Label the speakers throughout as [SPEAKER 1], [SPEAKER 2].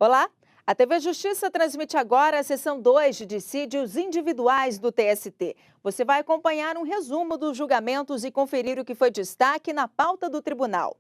[SPEAKER 1] Olá, a TV Justiça transmite agora a sessão 2 de dissídios individuais do TST. Você vai acompanhar um resumo dos julgamentos e conferir o que foi destaque na pauta do tribunal.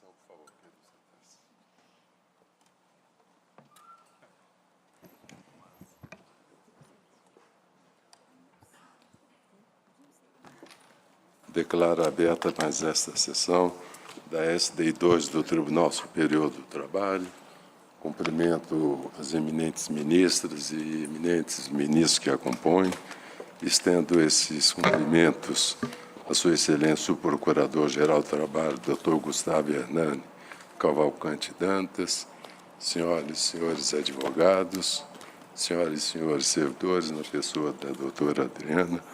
[SPEAKER 2] Por favor, Pedro, sente-se. Declaro aberta mais esta sessão da SDI 2 do Tribunal Superior do Trabalho. Cumprimento as eminentes ministras e eminentes ministros que a compõem. Estendo esses cumprimentos a Sua Excelência, o Procurador-Geral do Trabalho, Dr. Gustavo Hernani Cavalcante Dantas, senhoras e senhores advogados, senhoras e senhores servidores, na pessoa da doutora Adriana,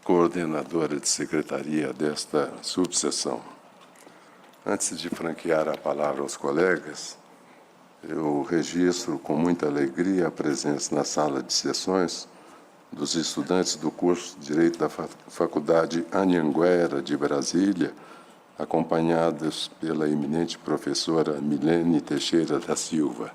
[SPEAKER 2] coordenadora de secretaria desta subseção. Antes de franquear a palavra aos colegas, eu registro com muita alegria a presença na sala de sessões dos estudantes do curso de Direito da Faculdade Anhanguera de Brasília, acompanhados pela eminente professora Milene Teixeira da Silva.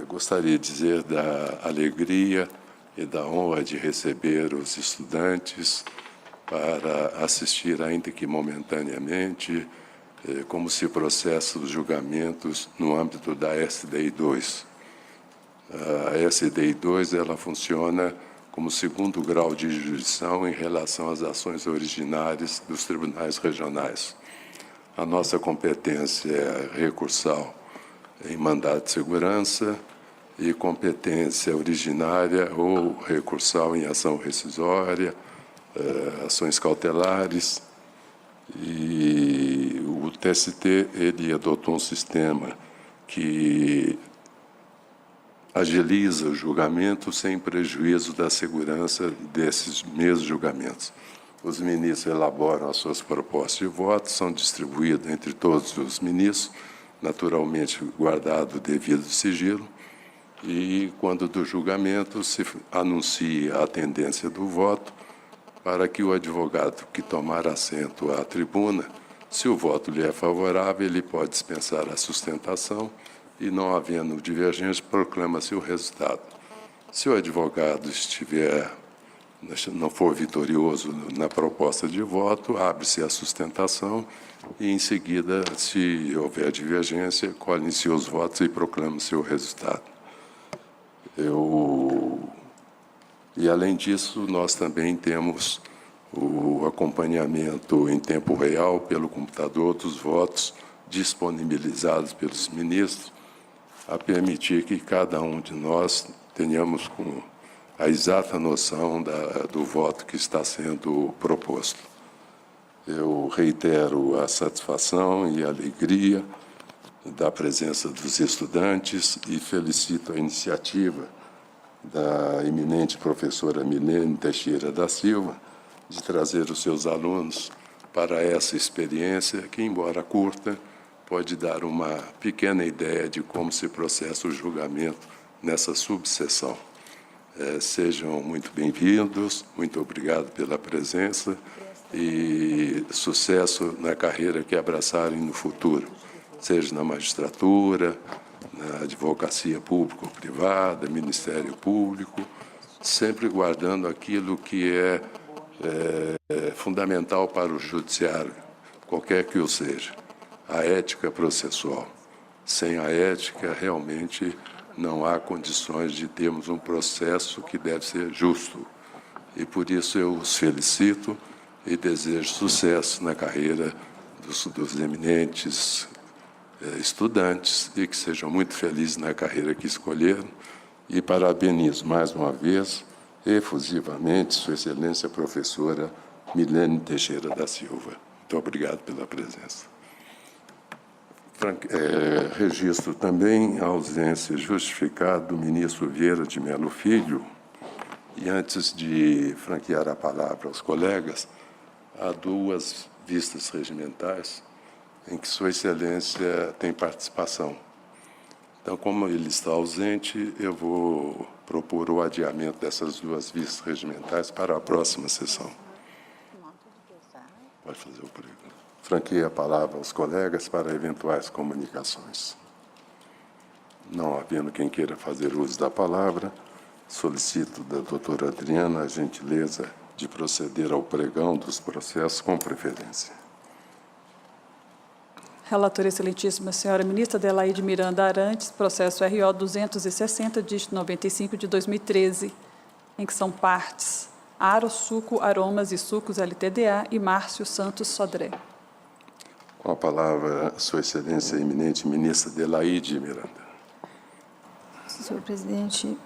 [SPEAKER 2] Gostaria de dizer da alegria e da honra de receber os estudantes para assistir, ainda que momentaneamente, como se processam os julgamentos no âmbito da SDI 2. A SDI 2 ela funciona como segundo grau de jurisdição em relação às ações originárias dos tribunais regionais. A nossa competência é recursal em mandado de segurança e competência originária ou recursal em ação rescisória, ações cautelares. E o TST ele adotou um sistema que agiliza o julgamento sem prejuízo da segurança desses mesmos julgamentos. Os ministros elaboram as suas propostas de voto, são distribuídas entre todos os ministros, naturalmente guardado o devido sigilo, e, quando do julgamento, se anuncia a tendência do voto para que o advogado que tomar assento à tribuna, se o voto lhe é favorável, ele pode dispensar a sustentação e, não havendo divergência, proclama-se o resultado. Se o advogado não for vitorioso na proposta de voto, abre-se a sustentação e, em seguida, se houver divergência, colhem-se os votos e proclama-se o resultado. E, além disso, nós também temos o acompanhamento em tempo real pelo computador dos votos disponibilizados pelos ministros, a permitir que cada um de nós tenhamos a exata noção do voto que está sendo proposto. Eu reitero a satisfação e a alegria da presença dos estudantes e felicito a iniciativa da eminente professora Milene Teixeira da Silva de trazer os seus alunos para essa experiência que, embora curta, pode dar uma pequena ideia de como se processa o julgamento nessa subseção. Sejam muito bem-vindos, muito obrigado pela presença e sucesso na carreira que abraçarem no futuro, seja na magistratura, na advocacia pública ou privada, Ministério Público, sempre guardando aquilo que é fundamental para o judiciário, qualquer que o seja, a ética processual. Sem a ética, realmente não há condições de termos um processo que deve ser justo. E por isso eu os felicito e desejo sucesso na carreira dos eminentes estudantes e que sejam muito felizes na carreira que escolheram. E parabenizo mais uma vez, efusivamente, Sua Excelência Professora Milene Teixeira da Silva. Muito obrigado pela presença. Registro também a ausência justificada do ministro Vieira de Mello Filho. E antes de franquear a palavra aos colegas, há duas vistas regimentais em que Sua Excelência tem participação. Então, como ele está ausente, eu vou propor o adiamento dessas duas vistas regimentais para a próxima sessão. Pode fazer o pregão. Franqueie a palavra aos colegas para eventuais comunicações. Não havendo quem queira fazer uso da palavra, solicito da doutora Adriana a gentileza de proceder ao pregão dos processos com preferência.
[SPEAKER 3] Relatora Excelentíssima Senhora Ministra Adelaide Miranda Arantes, processo RO 260, dígito 95 de 2013, em que são partes Aro, Suco, Aromas e Sucos LTDA e Márcio Santos Sodré.
[SPEAKER 2] Com a palavra, Sua Excelência Eminente Ministra Adelaide Miranda.
[SPEAKER 4] Senhor presidente,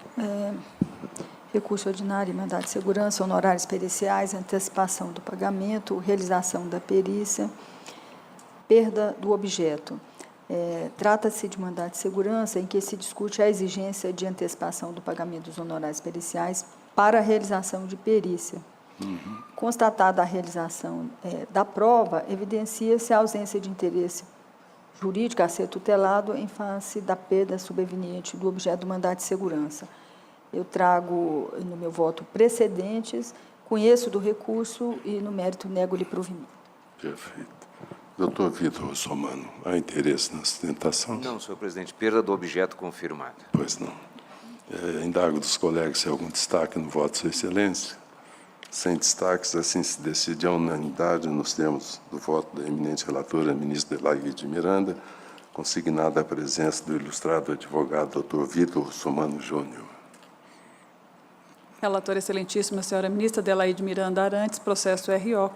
[SPEAKER 4] recurso ordinário, mandado de segurança, honorários periciais, antecipação do pagamento, realização da perícia, perda do objeto. Trata-se de mandado de segurança em que se discute a exigência de antecipação do pagamento dos honorários periciais para a realização de perícia. Constatada a realização da prova, evidencia-se a ausência de interesse jurídico a ser tutelado em face da perda subveniente do objeto do mandado de segurança. Eu trago no meu voto precedentes, conheço do recurso e no mérito nego-lhe provimento.
[SPEAKER 2] Perfeito. Doutor Vitor Russomano, há interesse na sustentação?
[SPEAKER 5] Não, senhor presidente. Perda do objeto confirmada.
[SPEAKER 2] Pois não. Indago dos colegas se há algum destaque no voto de Sua Excelência. Sem destaques, assim se decide a unanimidade nos termos do voto da eminente relatora, ministra Adelaide Miranda, consignada a presença do ilustrado advogado Dr. Vitor Russomano Júnior.
[SPEAKER 3] Relatora Excelentíssima Senhora Ministra Adelaide Miranda Arantes, processo RO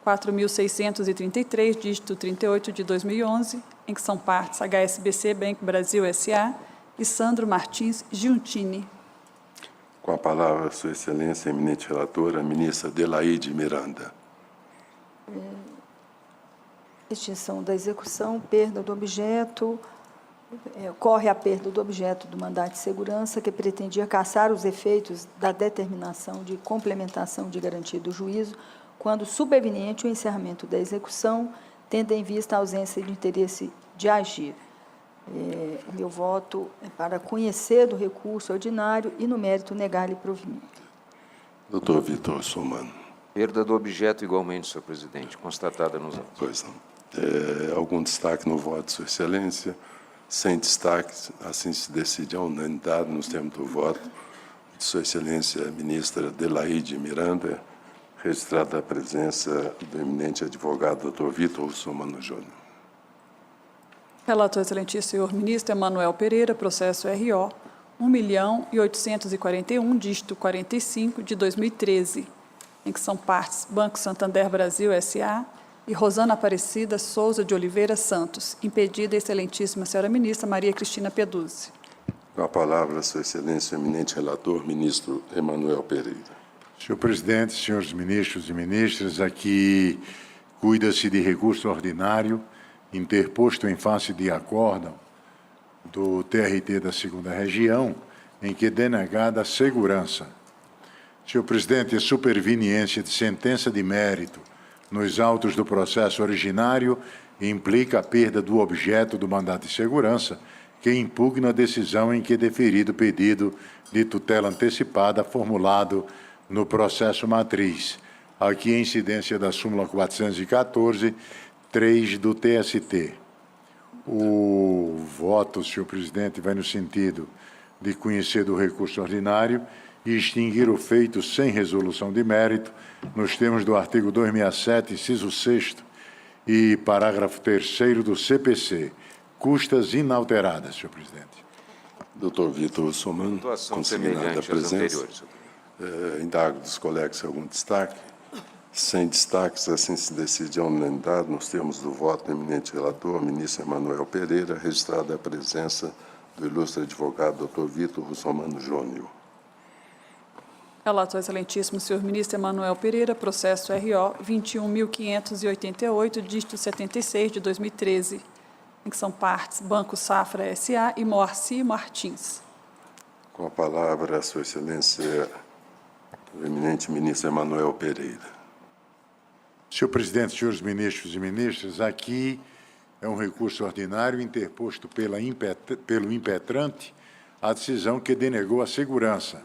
[SPEAKER 3] 4.633, dígito 38 de 2011, em que são partes HSBC Bank Brasil S.A. e Sandro Martins Giuntini.
[SPEAKER 2] Com a palavra, Sua Excelência, eminente relatora, ministra Adelaide Miranda.
[SPEAKER 4] Extinção da execução, perda do objeto, ocorre a perda do objeto do mandado de segurança que pretendia cassar os efeitos da determinação de complementação de garantia do juízo quando superveniente o encerramento da execução, tendo em vista a ausência de interesse de agir. O meu voto é para conhecer do recurso ordinário e, no mérito, negar-lhe provimento.
[SPEAKER 2] Doutor Vitor Russomano.
[SPEAKER 5] Perda do objeto igualmente, senhor presidente, constatada nos autos.
[SPEAKER 2] Pois não. Algum destaque no voto de Sua Excelência? Sem destaque, assim se decide a unanimidade nos termos do voto de Sua Excelência Ministra Adelaide Miranda, registrada a presença do eminente advogado Dr. Vitor Russomano Júnior.
[SPEAKER 3] Relator Excelentíssimo Senhor Ministro Emanuel Pereira, processo RO 1.841, dígito 45 de 2013, em que são partes Banco Santander Brasil S.A. e Rosana Aparecida Souza de Oliveira Santos, impedida Excelentíssima Senhora Ministra Maria Cristina Peduzzi.
[SPEAKER 2] Com a palavra, Sua Excelência, eminente relator, ministro Emanuel Pereira.
[SPEAKER 6] Senhor presidente, senhores ministros e ministras, aqui cuida-se de recurso ordinário interposto em face de acórdão do TRT da 2ª Região, em que é denegada a segurança. Senhor presidente, a superveniência de sentença de mérito nos autos do processo originário implica a perda do objeto do mandato de segurança, que impugna a decisão em que é deferido o pedido de tutela antecipada formulado no processo matriz. Aqui a incidência da súmula 414, 3 do TST. O voto, senhor presidente, vai no sentido de conhecer do recurso ordinário e extinguir o feito sem resolução de mérito, nos termos do artigo 267, inciso 6º e parágrafo 3º do CPC, custas inalteradas, senhor presidente.
[SPEAKER 2] Doutor Vitor Russomano,
[SPEAKER 5] Situação
[SPEAKER 2] consignada a
[SPEAKER 5] semelhante às
[SPEAKER 2] presença.
[SPEAKER 5] anteriores, senhor presidente.
[SPEAKER 2] Indago dos colegas se há algum destaque. Sem destaques, assim se decide a unanimidade, nos termos do voto do eminente relator, ministro Emanuel Pereira, registrada a presença do ilustre advogado doutor Vitor Russomano Júnior.
[SPEAKER 3] Relator excelentíssimo, senhor ministro Emanuel Pereira, processo RO 21.588, dígito 76 de 2013, em que são partes Banco Safra S.A. e Moacir Martins.
[SPEAKER 2] Com a palavra, a sua excelência, o eminente ministro Emanuel Pereira.
[SPEAKER 6] Senhor presidente, senhores ministros e ministras, aqui é um recurso ordinário interposto pelo impetrante a decisão que denegou a segurança.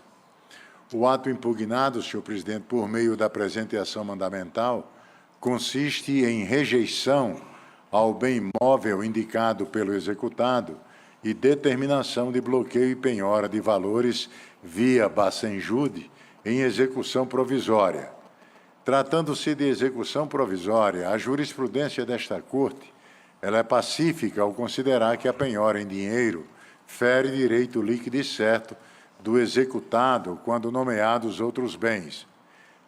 [SPEAKER 6] O ato impugnado, senhor presidente, por meio da presente ação mandamental, consiste em rejeição ao bem imóvel indicado pelo executado e determinação de bloqueio e penhora de valores via Bacenjude em execução provisória. Tratando-se de execução provisória, a jurisprudência desta Corte ela é pacífica ao considerar que a penhora em dinheiro fere direito líquido e certo do executado quando nomeados outros bens.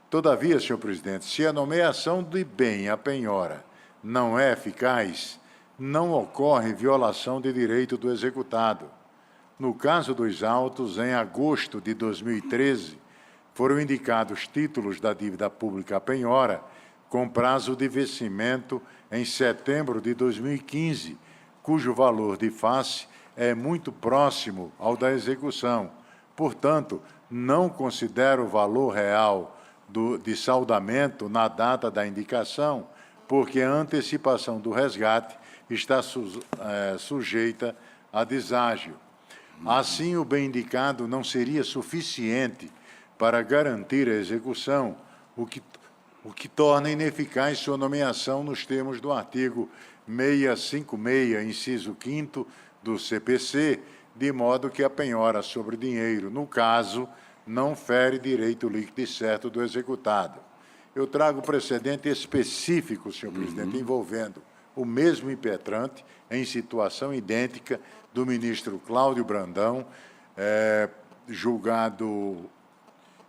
[SPEAKER 6] Todavia, senhor presidente, se a nomeação de bem à penhora não é eficaz, não ocorre violação de direito do executado. No caso dos autos, em agosto de 2013, foram indicados títulos da dívida pública à penhora com prazo de vencimento em setembro de 2015, cujo valor de face é muito próximo ao da execução. Portanto, não considero o valor real de saldamento na data da indicação, porque a antecipação do resgate está sujeita a deságio. Assim, o bem indicado não seria suficiente para garantir a execução, o que torna ineficaz sua nomeação nos termos do artigo 656, inciso 5º do CPC, de modo que a penhora sobre dinheiro, no caso, não fere direito líquido e certo do executado. Eu trago precedente específico, senhor presidente, envolvendo o mesmo impetrante, em situação idêntica, do ministro Cláudio Brandão, julgado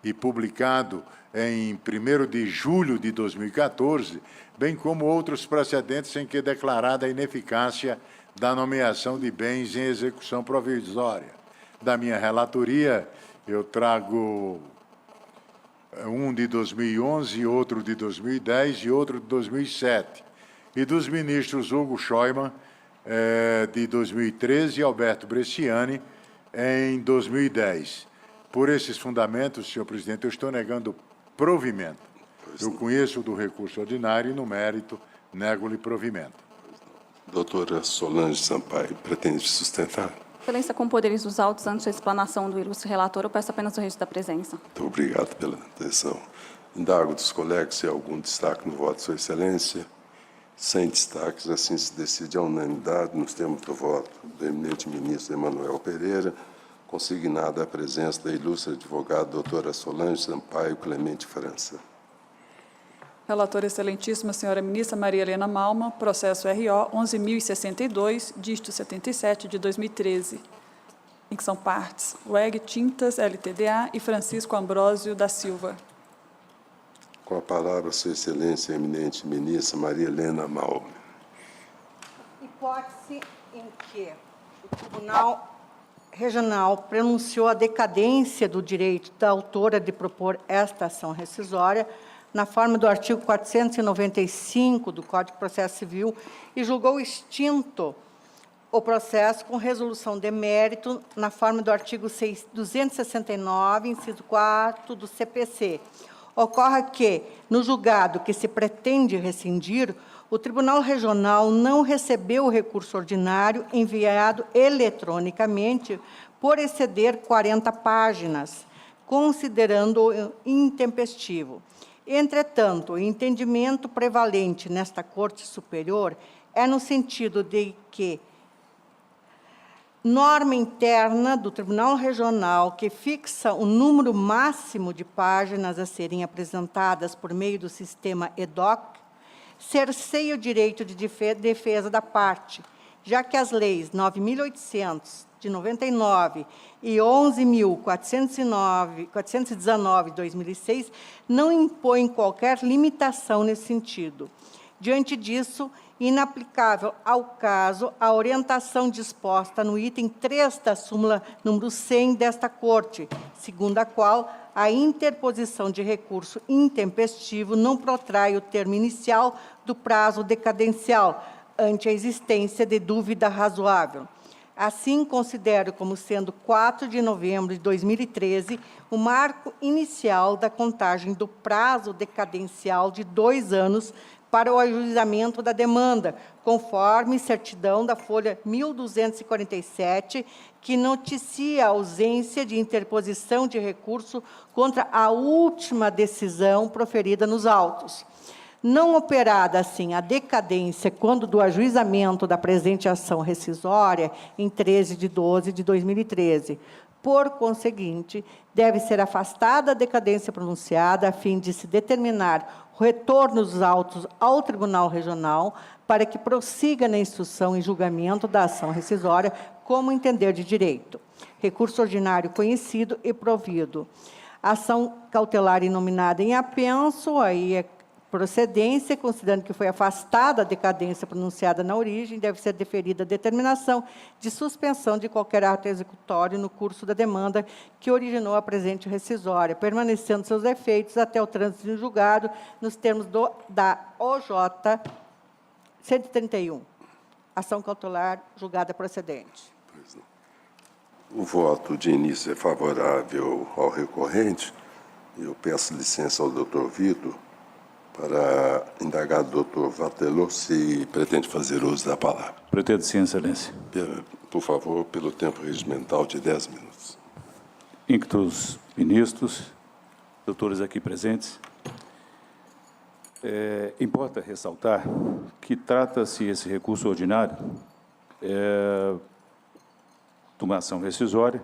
[SPEAKER 6] e publicado em 1º de julho de 2014, bem como outros precedentes em que é declarada a ineficácia da nomeação de bens em execução provisória. Da minha relatoria, eu trago um de 2011, outro de 2010 e outro de 2007. E dos ministros Hugo Scheumann, de 2013, e Alberto Bresciani, em 2010. Por esses fundamentos, senhor presidente, eu estou negando provimento. Eu conheço do recurso ordinário e, no mérito, nego-lhe provimento.
[SPEAKER 2] Doutora Solange Sampaio, pretende sustentar?
[SPEAKER 7] Excelência, com poderes dos autos, antes da explanação do ilustre relator, eu peço apenas o registro da presença.
[SPEAKER 2] Muito obrigado pela atenção. Indago dos colegas se há algum destaque no voto de sua excelência. Sem destaques, assim se decide a unanimidade, nos termos do voto do eminente ministro Emanuel Pereira, consignada a presença da ilustre advogada doutora Solange Sampaio Clemente França.
[SPEAKER 3] Relatora excelentíssima, senhora ministra Maria Helena Malma, processo RO 11.062, dígito 77 de 2013, em que são partes WEG Tintas, LTDA e Francisco Ambrósio da Silva.
[SPEAKER 2] Com a palavra, sua excelência, eminente ministra Maria Helena Malma.
[SPEAKER 8] Hipótese em que o Tribunal Regional pronunciou a decadência do direito da autora de propor esta ação rescisória na forma do artigo 495 do Código de Processo Civil e julgou extinto o processo com resolução de mérito na forma do artigo 269, inciso 4 do CPC. Ocorre que, no julgado que se pretende rescindir, o Tribunal Regional não recebeu o recurso ordinário enviado eletronicamente por exceder 40 páginas, considerando-o intempestivo. Entretanto, o entendimento prevalente nesta Corte Superior é no sentido de que norma interna do Tribunal Regional que fixa o número máximo de páginas a serem apresentadas por meio do sistema EDOC, cerceia o direito de defesa da parte, já que as leis 9.800 de 99 e 11.419 de 2006 não impõem qualquer limitação nesse sentido. Diante disso, inaplicável ao caso a orientação disposta no item 3 da súmula número 100 desta Corte, segundo a qual a interposição de recurso intempestivo não protrai o termo inicial do prazo decadencial, ante a existência de dúvida razoável. Assim, considero como sendo 4 de novembro de 2013 o marco inicial da contagem do prazo decadencial de 2 anos para o ajuizamento da demanda, conforme certidão da folha 1247, que noticia a ausência de interposição de recurso contra a última decisão proferida nos autos. Não operada, assim, a decadência quando do ajuizamento da presente ação rescisória, em 13 de 12 de 2013. Por conseguinte, deve ser afastada a decadência pronunciada, a fim de se determinar o retorno dos autos ao Tribunal Regional, para que prossiga na instrução e julgamento da ação rescisória, como entender de direito. Recurso ordinário conhecido e provido. Ação cautelar inominada em apenso, aí é procedência, considerando que foi afastada a decadência pronunciada na origem, deve ser deferida a determinação de suspensão de qualquer ato executório no curso da demanda que originou a presente rescisória, permanecendo seus efeitos até o trânsito em julgado, nos termos da OJ 131. Ação cautelar julgada procedente.
[SPEAKER 2] O voto de início é favorável ao recorrente. Eu peço licença ao doutor Vitor para indagar o doutor Vatello se pretende fazer uso da palavra.
[SPEAKER 9] Pretendo sim, excelência.
[SPEAKER 2] Por favor, pelo tempo regimental de 10 minutos.
[SPEAKER 9] Inctos ministros, doutores aqui presentes, importa ressaltar que trata-se esse recurso ordinário de uma ação rescisória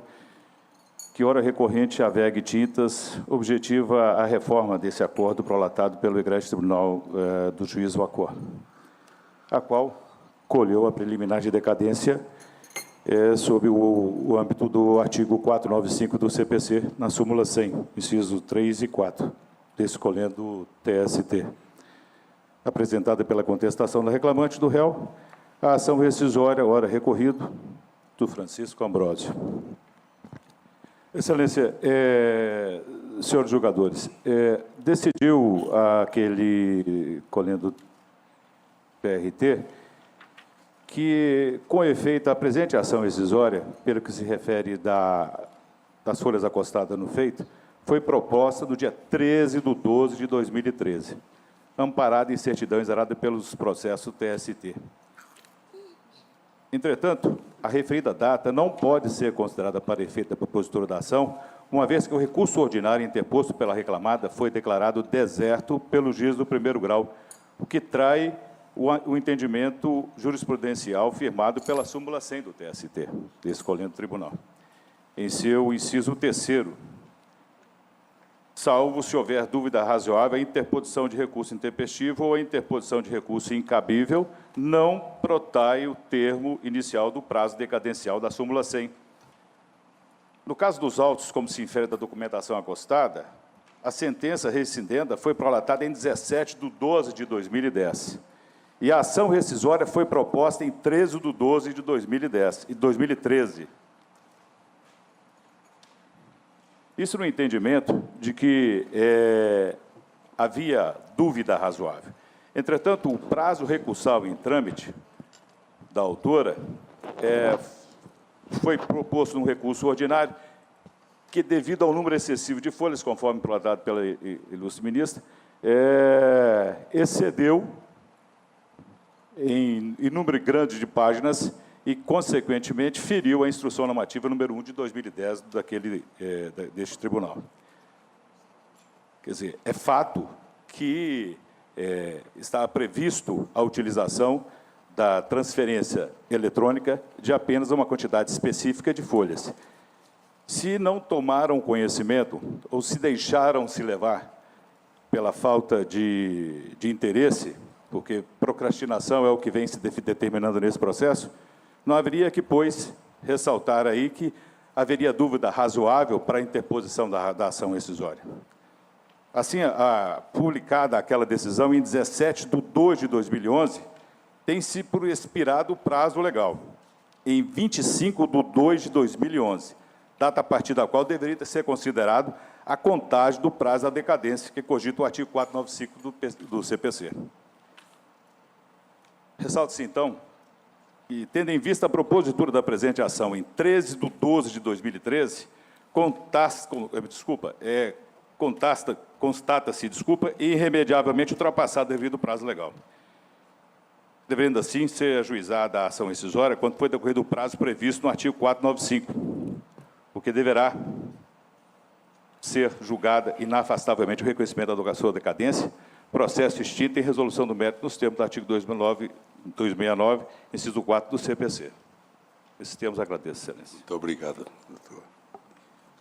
[SPEAKER 9] que, ora recorrente, avegue tintas, objetiva a reforma desse acordo prolatado pelo Egrégio Tribunal do Juízo Acordo, a qual colheu a preliminar de decadência sob o âmbito do artigo 495 do CPC, na súmula 100, inciso 3 e 4, descolhendo o TST. Apresentada pela contestação da reclamante do réu, a ação rescisória, ora recorrido, do Francisco Ambrósio. Excelência, senhores julgadores, decidiu aquele colhendo PRT que, com efeito, a presente ação rescisória, pelo que se refere das folhas acostadas no feito, foi proposta no dia 13 de 12 de 2013, amparada em certidão exarada pelos processos TST. Entretanto, a referida data não pode ser considerada para efeito da propositura da ação, uma vez que o recurso ordinário interposto pela reclamada foi declarado deserto pelo juiz do primeiro grau, o que trai o entendimento jurisprudencial firmado pela súmula 100 do TST, desse colhendo tribunal. Em seu inciso 3º, salvo se houver dúvida razoável, a interposição de recurso intempestivo ou a interposição de recurso incabível não protrai o termo inicial do prazo decadencial da súmula 100. No caso dos autos, como se infere da documentação acostada, a sentença rescindenda foi prolatada em 17 de 12 de 2010 e a ação rescisória foi proposta em 13 de 12 de 2013. Isso no entendimento de que havia dúvida razoável. Entretanto, o prazo recursal em trâmite da autora foi proposto num recurso ordinário que, devido ao número excessivo de folhas, conforme prolatado pela ilustre ministra, excedeu em número grande de páginas e, consequentemente, feriu a instrução normativa número 1 de 2010 deste tribunal. Quer dizer, é fato que está previsto a utilização da transferência eletrônica de apenas uma quantidade específica de folhas. Se não tomaram conhecimento ou se deixaram se levar pela falta de interesse, porque procrastinação é o que vem se determinando nesse processo, não haveria que, pois, ressaltar aí que haveria dúvida razoável para a interposição da ação rescisória. Assim, publicada aquela decisão em 17/2/2011, tem-se por expirado o prazo legal, em 25/2/2011, data a partir da qual deveria ser considerado a contagem do prazo da decadência, que cogita o artigo 495 do CPC. Ressalta-se, então, que, tendo em vista a propositura da presente ação em 13/12/2013, constata-se, irremediavelmente ultrapassado devido ao prazo legal, devendo assim ser ajuizada a ação rescisória quando foi decorrido o prazo previsto no artigo 495, o que deverá ser julgada inafastavelmente o reconhecimento da sua decadência, processo extinto em resolução do mérito nos termos do artigo 269, inciso 4 do CPC. Esses termos agradeço, excelência.
[SPEAKER 2] Muito obrigado, doutor.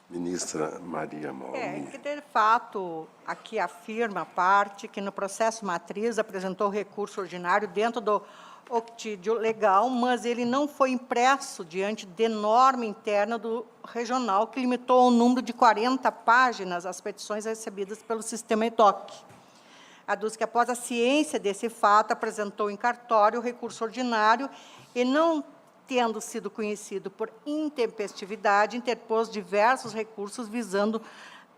[SPEAKER 2] Ministra Maria Malmi.
[SPEAKER 8] Que, de fato, aqui afirma a parte que no processo matriz apresentou recurso ordinário dentro do octídio legal, mas ele não foi impresso diante de norma interna do regional, que limitou ao número de 40 páginas as petições recebidas pelo sistema EDOC. Aduz que, após a ciência desse fato, apresentou em cartório o recurso ordinário e, não tendo sido conhecido por intempestividade, interpôs diversos recursos visando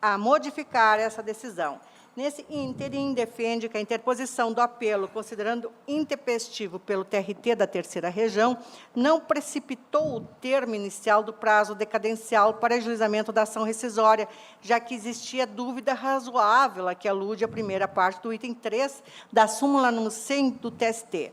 [SPEAKER 8] a modificar essa decisão. Nesse ínterim, defende que a interposição do apelo, considerando intempestivo pelo TRT da Terceira Região, não precipitou o termo inicial do prazo decadencial para ajuizamento da ação rescisória, já que existia dúvida razoável a que alude a primeira parte do item 3 da súmula número 100 do TST.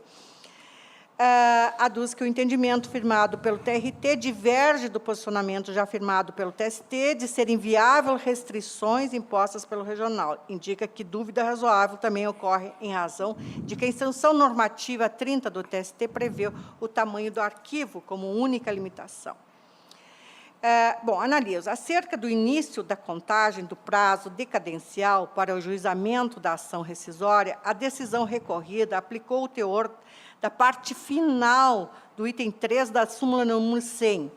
[SPEAKER 8] Aduz que o entendimento firmado pelo TRT diverge do posicionamento já firmado pelo TST de ser inviável restrições impostas pelo regional. Indica que dúvida razoável também ocorre em razão de que a instrução normativa 30 do TST prevê o tamanho do arquivo como única limitação. Analiso. Acerca do início da contagem do prazo decadencial para o ajuizamento da ação rescisória, a decisão recorrida aplicou o teor da parte final do item 3 da súmula número 100,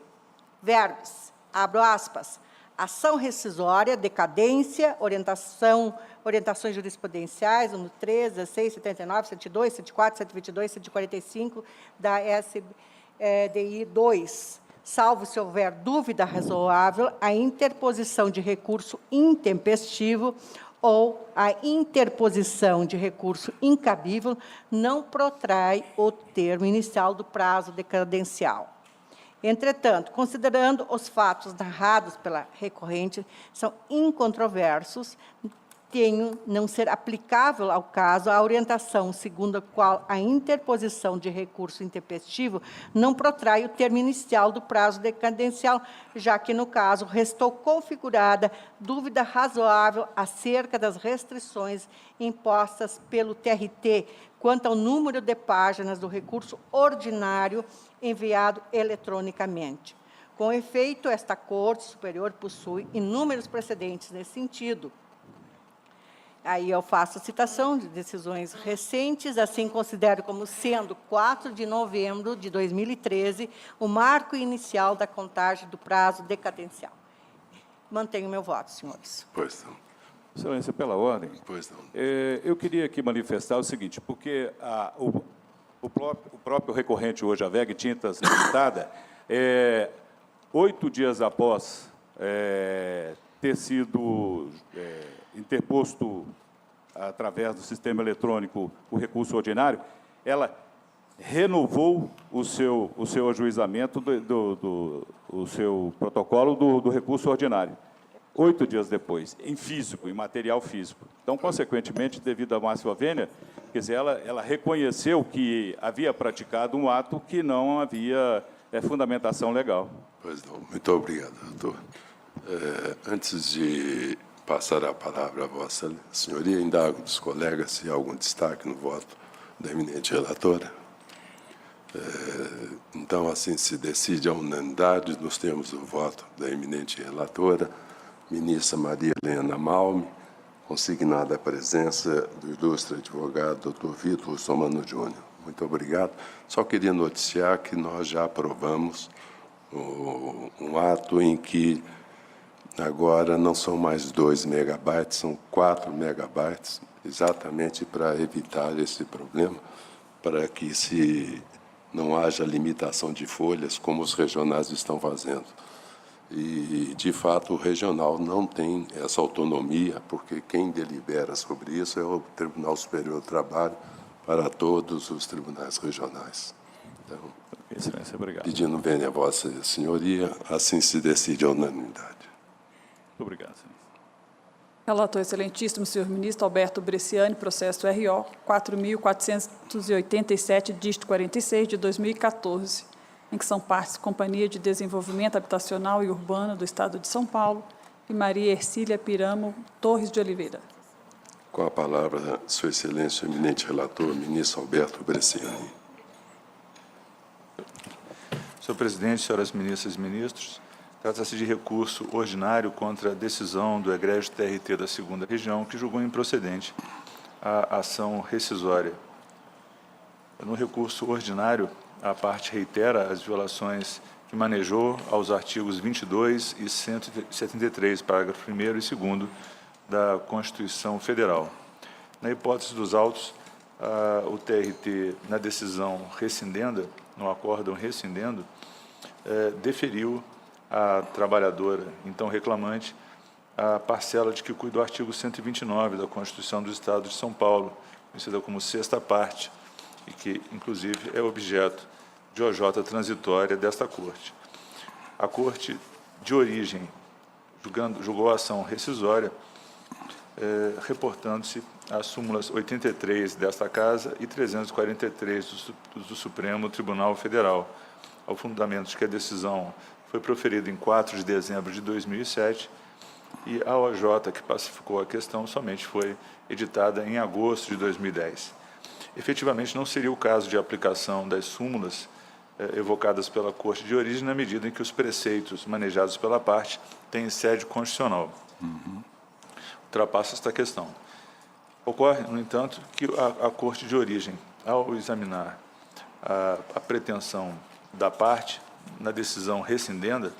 [SPEAKER 8] verbos, abro aspas, ação rescisória, decadência, orientações jurisprudenciais, número 13, 16, 79, 102, 104, 122, 145 da SDI 2, salvo se houver dúvida razoável, a interposição de recurso intempestivo ou a interposição de recurso incabível não protrai o termo inicial do prazo decadencial. Entretanto, considerando os fatos narrados pela recorrente, são incontroversos, tenho não ser aplicável ao caso a orientação segundo a qual a interposição de recurso intempestivo não protrai o termo inicial do prazo decadencial, já que, no caso, restou configurada dúvida razoável acerca das restrições impostas pelo TRT quanto ao número de páginas do recurso ordinário enviado eletronicamente. Com efeito, esta Corte Superior possui inúmeros precedentes nesse sentido. Aí eu faço citação de decisões recentes, assim considero como sendo 4 de novembro de 2013 o marco inicial da contagem do prazo decadencial. Mantenho meu voto, senhores.
[SPEAKER 2] Pois não.
[SPEAKER 9] Excelência, pela ordem.
[SPEAKER 2] Pois não.
[SPEAKER 9] Eu queria aqui manifestar o seguinte, porque o próprio recorrente hoje, a VEG Tintas Limitada, 8 dias após ter sido interposto através do sistema eletrônico o recurso ordinário, ela renovou o seu ajuizamento o seu protocolo do recurso ordinário, 8 dias depois, em físico, em material físico. Então, consequentemente, devido à máxima vênia, quer dizer, ela reconheceu que havia praticado um ato que não havia fundamentação legal.
[SPEAKER 2] Pois não. Muito obrigado, doutor. Antes de passar a palavra à vossa senhoria, indago dos colegas se há algum destaque no voto da eminente relatora. Então, assim se decide a unanimidade nos termos do voto da eminente relatora, ministra Maria Helena Malmi, consignada a presença do ilustre advogado Dr. Vitor Somano Júnior. Muito obrigado. Só queria noticiar que nós já aprovamos um ato em que agora não são mais 2 megabytes, são 4 megabytes, exatamente para evitar esse problema, para que não haja limitação de folhas, como os regionais estão fazendo. E, de fato, o regional não tem essa autonomia, porque quem delibera sobre isso é o Tribunal Superior do Trabalho para todos os tribunais regionais. Então,
[SPEAKER 9] Excelência, obrigado.
[SPEAKER 2] pedindo vênia a Vossa Senhoria, assim se decide a unanimidade.
[SPEAKER 9] Muito obrigado, senhor.
[SPEAKER 3] Relator excelentíssimo, senhor ministro Alberto Bresciani, processo RO 4.487, dígito 46, de 2014, em que são partes Companhia de Desenvolvimento Habitacional e Urbano do Estado de São Paulo e Maria Ercília Piramo Torres de Oliveira.
[SPEAKER 2] Com a palavra, Sua Excelência, o eminente relator, ministro Alberto Bresciani.
[SPEAKER 9] Senhor presidente, senhoras ministras e ministros, trata-se de recurso ordinário contra a decisão do egrégio TRT da 2ª Região, que julgou improcedente a ação rescisória. No recurso ordinário, a parte reitera as violações que manejou aos artigos 22 e 173, parágrafo 1º e 2º da Constituição Federal. Na hipótese dos autos, o TRT, na decisão rescindenda, no acórdão rescindendo, deferiu à trabalhadora, então reclamante, a parcela de que cuida do artigo 129 da Constituição do Estado de São Paulo, conhecida como 6ª parte, e que, inclusive, é objeto de OJ transitória desta Corte. A Corte de origem julgou a ação rescisória, reportando-se às súmulas 83 desta Casa e 343 do Supremo Tribunal Federal, ao fundamento de que a decisão foi proferida em 4 de dezembro de 2007 e a OJ, que pacificou a questão, somente foi editada em agosto de 2010. Efetivamente, não seria o caso de aplicação das súmulas evocadas pela Corte de origem, na medida em que os preceitos manejados pela parte têm sede constitucional. Ultrapassa esta questão. Ocorre, no entanto, que a Corte de origem, ao examinar a pretensão da parte, na decisão rescindenda,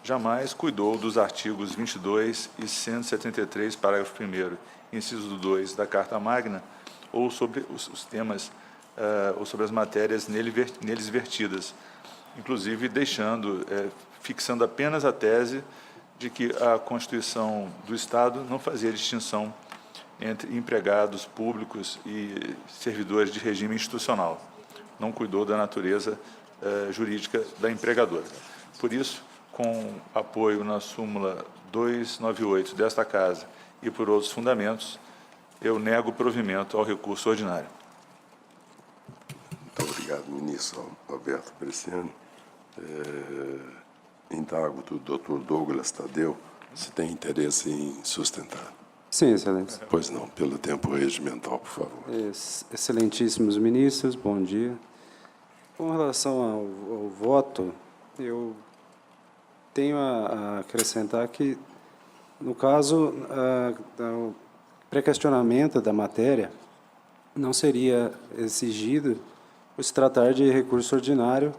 [SPEAKER 9] jamais cuidou dos artigos 22 e 173, parágrafo 1º, inciso 2 da Carta Magna, ou sobre os temas, ou sobre as matérias neles vertidas, inclusive fixando apenas a tese de que a Constituição do Estado não fazia distinção entre empregados públicos e servidores de regime institucional. Não cuidou da natureza jurídica da empregadora. Por isso, com apoio na súmula 298 desta Casa e por outros fundamentos, eu nego provimento ao recurso ordinário.
[SPEAKER 2] Muito obrigado, ministro Alberto Bresciani. Indago do Dr. Douglas Tadeu, se tem interesse em sustentar.
[SPEAKER 10] Sim, excelência.
[SPEAKER 2] Pois não, pelo tempo regimental, por favor.
[SPEAKER 10] Excelentíssimos ministros, bom dia. Com relação ao voto, eu tenho a acrescentar que, no caso, o pré-questionamento da matéria não seria exigido por se tratar de recurso ordinário,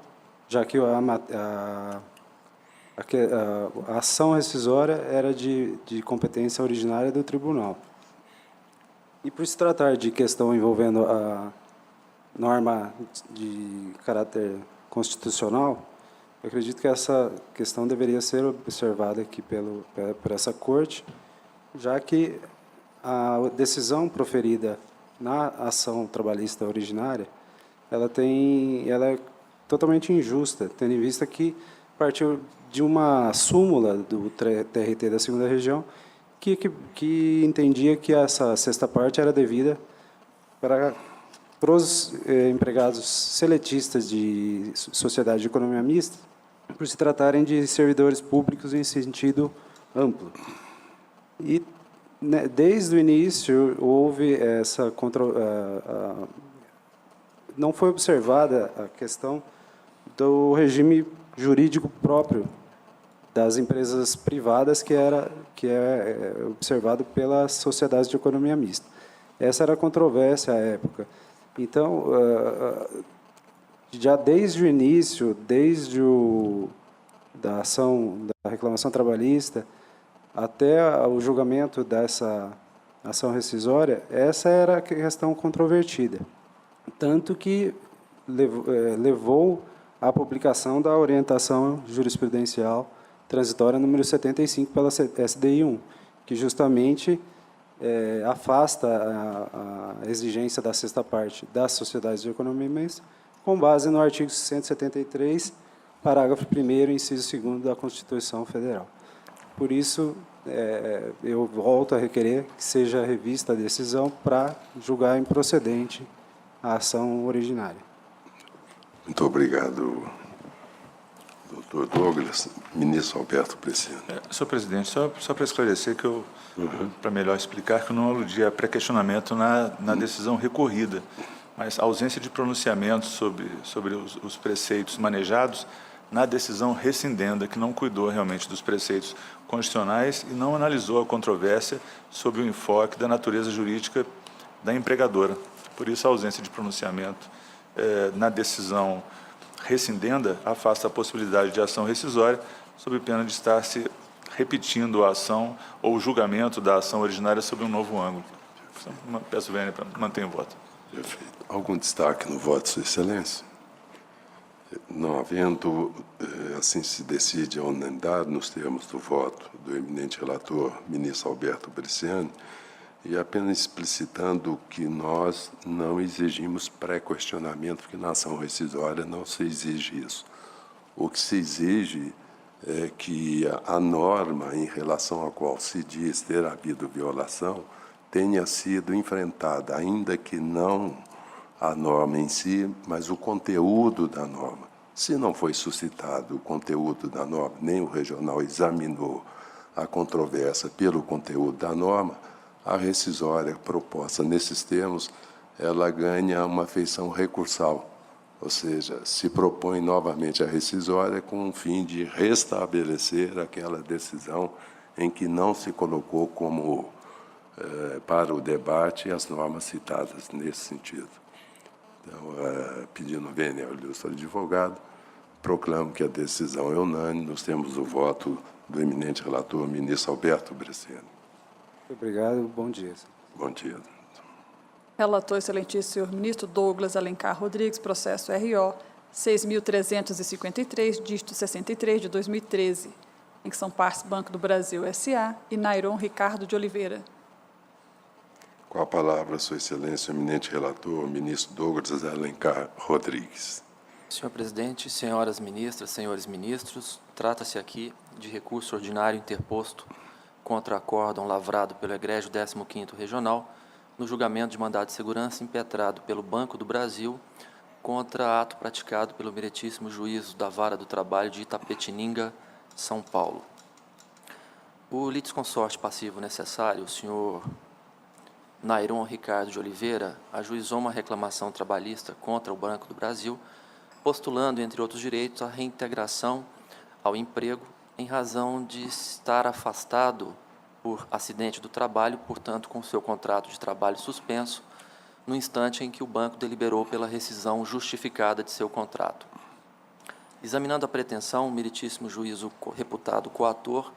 [SPEAKER 10] já que a ação rescisória era de competência originária do tribunal. E por se tratar de questão envolvendo a norma de caráter constitucional, eu acredito que essa questão deveria ser observada aqui por essa Corte, já que a decisão proferida na ação trabalhista originária, ela é totalmente injusta, tendo em vista que partiu de uma súmula do TRT da 2ª Região que entendia que essa 6ª parte era devida para os empregados seletistas de sociedade de economia mista, por se tratarem de servidores públicos em sentido amplo. E, né, desde o início, houve essa não foi observada a questão do regime jurídico próprio das empresas privadas que é observado pelas sociedades de economia mista. Essa era a controvérsia à época. Então, já desde o início, da ação, da reclamação trabalhista, até o julgamento dessa ação rescisória, essa era a questão controvertida. Tanto que levou à publicação da orientação jurisprudencial transitória número 75 pela SDI 1, que justamente afasta a exigência da sexta parte das sociedades de economia mista, com base no artigo 173, parágrafo 1º, inciso 2º da Constituição Federal. Por isso, eu volto a requerer que seja revista a decisão para julgar improcedente a ação originária.
[SPEAKER 2] Muito obrigado, doutor Douglas. Ministro Alberto Bresciani.
[SPEAKER 9] Senhor presidente, só para esclarecer, para melhor explicar, que eu não aludi a pré-questionamento na decisão recorrida, mas a ausência de pronunciamento sobre os preceitos manejados na decisão rescindenda, que não cuidou realmente dos preceitos constitucionais e não analisou a controvérsia sobre o enfoque da natureza jurídica da empregadora. Por isso, a ausência de pronunciamento na decisão rescindenda afasta a possibilidade de ação rescisória, sob pena de estar se repetindo a ação ou o julgamento da ação originária sob um novo ângulo. Peço vênia para manter o voto.
[SPEAKER 2] Perfeito. Algum destaque no voto, Sua Excelência? Não havendo, assim se decide a unanimidade nos termos do voto do eminente relator, ministro Alberto Bresciani, e apenas explicitando que nós não exigimos pré-questionamento, porque na ação rescisória não se exige isso. O que se exige é que a norma em relação à qual se diz ter havido violação tenha sido enfrentada, ainda que não a norma em si, mas o conteúdo da norma. Se não foi suscitado o conteúdo da norma, nem o regional examinou a controvérsia pelo conteúdo da norma, a rescisória proposta nesses termos, ela ganha uma feição recursal, ou seja, se propõe novamente a rescisória com o fim de restabelecer aquela decisão em que não se colocou como para o debate as normas citadas nesse sentido. Então, pedindo vênia ao ilustre advogado, proclamo que a decisão é unânime. Nós temos o voto do eminente relator, ministro Alberto Bresciani.
[SPEAKER 10] Muito obrigado. Bom dia.
[SPEAKER 2] Bom dia.
[SPEAKER 3] Relator, excelentíssimo senhor ministro Douglas Alencar Rodrigues, processo RO 6.353, dígito 63, de 2013, em que são partes Banco do Brasil S.A. e Nairon Ricardo de Oliveira.
[SPEAKER 2] Com a palavra, Sua Excelência, o eminente relator, ministro Douglas Alencar Rodrigues.
[SPEAKER 11] Senhor presidente, senhoras ministras, senhores ministros, trata-se aqui de recurso ordinário interposto contra acórdão lavrado pelo egrégio 15º Regional no julgamento de mandado de segurança impetrado pelo Banco do Brasil contra ato praticado pelo meritíssimo juízo da Vara do Trabalho de Itapetininga, São Paulo. O litisconsorte passivo necessário, o senhor Nairon Ricardo de Oliveira, ajuizou uma reclamação trabalhista contra o Banco do Brasil, postulando, entre outros direitos, a reintegração ao emprego em razão de estar afastado por acidente do trabalho, portanto, com seu contrato de trabalho suspenso, no instante em que o banco deliberou pela rescisão justificada de seu contrato. Examinando a pretensão, o meritíssimo juízo reputado coator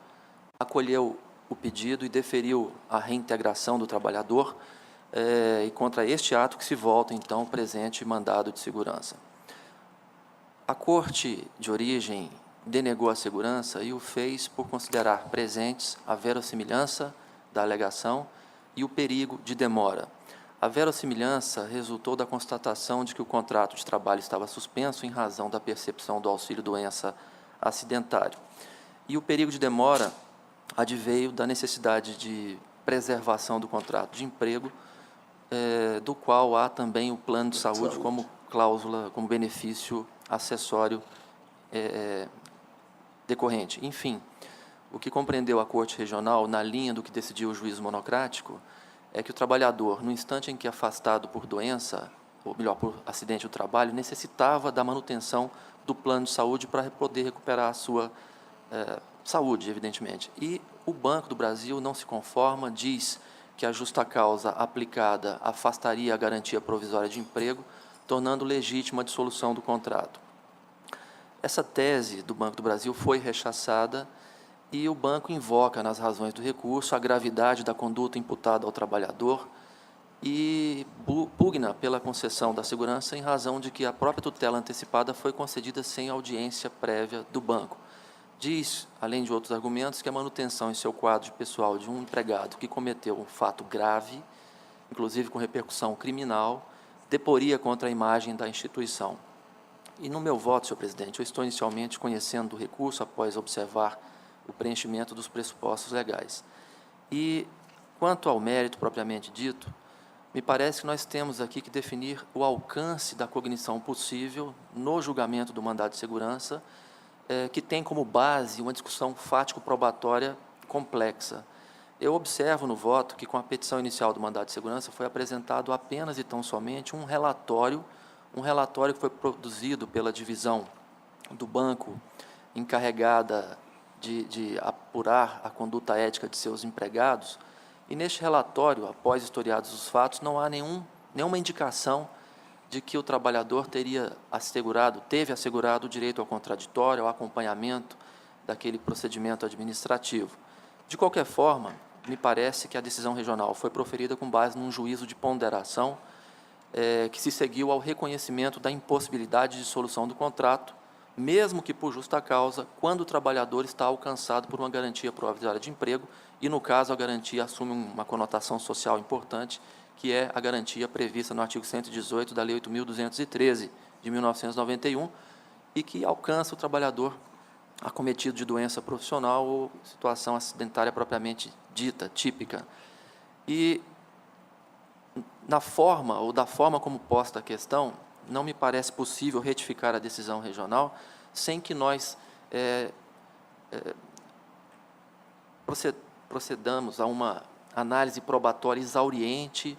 [SPEAKER 11] acolheu o pedido e deferiu a reintegração do trabalhador e contra este ato que se volta, então, o presente mandado de segurança. A Corte de origem denegou a segurança e o fez por considerar presentes a verossimilhança da alegação e o perigo de demora. A verossimilhança resultou da constatação de que o contrato de trabalho estava suspenso em razão da percepção do auxílio-doença acidentário. E o perigo de demora adveio da necessidade de preservação do contrato de emprego, do qual há também o plano de saúde como cláusula, como benefício acessório decorrente. Enfim, o que compreendeu a Corte Regional, na linha do que decidiu o juízo monocrático, é que o trabalhador, no instante em que afastado por doença, ou melhor, por acidente do trabalho, necessitava da manutenção do plano de saúde para poder recuperar a sua saúde, evidentemente. E o Banco do Brasil não se conforma, diz que a justa causa aplicada afastaria a garantia provisória de emprego, tornando legítima a dissolução do contrato. Essa tese do Banco do Brasil foi rechaçada e o banco invoca nas razões do recurso a gravidade da conduta imputada ao trabalhador e pugna pela concessão da segurança em razão de que a própria tutela antecipada foi concedida sem audiência prévia do banco. Diz, além de outros argumentos, que a manutenção em seu quadro de pessoal de um empregado que cometeu um fato grave, inclusive com repercussão criminal, deporia contra a imagem da instituição. E no meu voto, senhor presidente, eu estou inicialmente conhecendo o recurso após observar o preenchimento dos pressupostos legais. E, quanto ao mérito propriamente dito, me parece que nós temos aqui que definir o alcance da cognição possível no julgamento do mandado de segurança, que tem como base uma discussão fático-probatória complexa. Eu observo no voto que, com a petição inicial do mandado de segurança, foi apresentado apenas e tão somente um relatório que foi produzido pela divisão do banco encarregada de apurar a conduta ética de seus empregados, e neste relatório, após historiados os fatos, não há nenhuma indicação de que o trabalhador teve assegurado o direito ao contraditório, ao acompanhamento daquele procedimento administrativo. De qualquer forma, me parece que a decisão regional foi proferida com base num juízo de ponderação que se seguiu ao reconhecimento da impossibilidade de dissolução do contrato, mesmo que por justa causa, quando o trabalhador está alcançado por uma garantia provisória de emprego, e, no caso, a garantia assume uma conotação social importante, que é a garantia prevista no artigo 118 da Lei 8.213, de 1991, e que alcança o trabalhador acometido de doença profissional ou situação acidentária propriamente dita, típica. E, da forma como posta a questão, não me parece possível retificar a decisão regional sem que nós procedamos a uma análise probatória exauriente,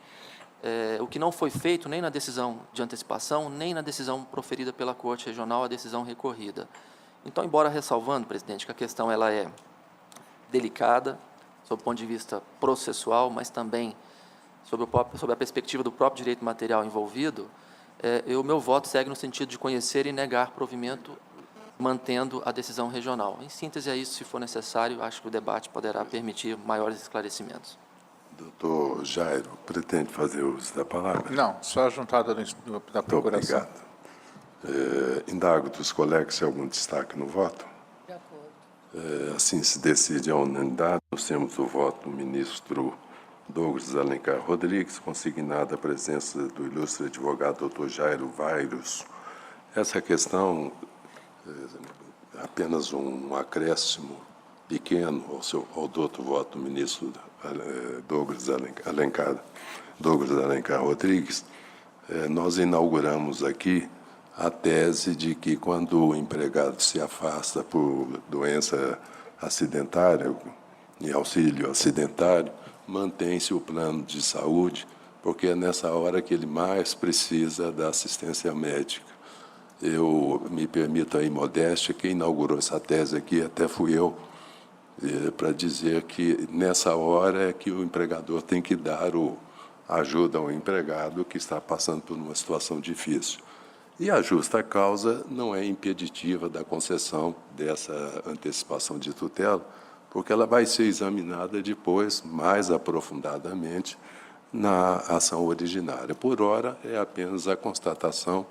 [SPEAKER 11] o que não foi feito nem na decisão de antecipação, nem na decisão proferida pela Corte Regional, a decisão recorrida. Então, embora ressalvando, presidente, que a questão ela é delicada, sob o ponto de vista processual, mas também sob a perspectiva do próprio direito material envolvido, o meu voto segue no sentido de conhecer e negar provimento, mantendo a decisão regional. Em síntese, é isso. Se for necessário, acho que o debate poderá permitir maiores esclarecimentos.
[SPEAKER 2] Doutor Jairo, pretende fazer uso da palavra?
[SPEAKER 12] Não, só a juntada da procuração.
[SPEAKER 2] Muito obrigado. Indago dos colegas se há algum destaque no voto.
[SPEAKER 13] De acordo.
[SPEAKER 2] Assim se decide a unanimidade. Nós temos o voto do ministro Douglas Alencar Rodrigues, consignada a presença do ilustre advogado doutor Jairo Vairos. Essa questão, apenas um acréscimo pequeno ao douto voto do ministro Douglas Alencar Rodrigues, nós inauguramos aqui a tese de que, quando o empregado se afasta por doença acidentária, em auxílio acidentário, mantém-se o plano de saúde, porque é nessa hora que ele mais precisa da assistência médica. Eu me permito aí modéstia, quem inaugurou essa tese aqui até fui eu, para dizer que nessa hora é que o empregador tem que dar ajuda ao empregado que está passando por uma situação difícil. E a justa causa não é impeditiva da concessão dessa antecipação de tutela, porque ela vai ser examinada depois, mais aprofundadamente, na ação originária. Por ora, é apenas a constatação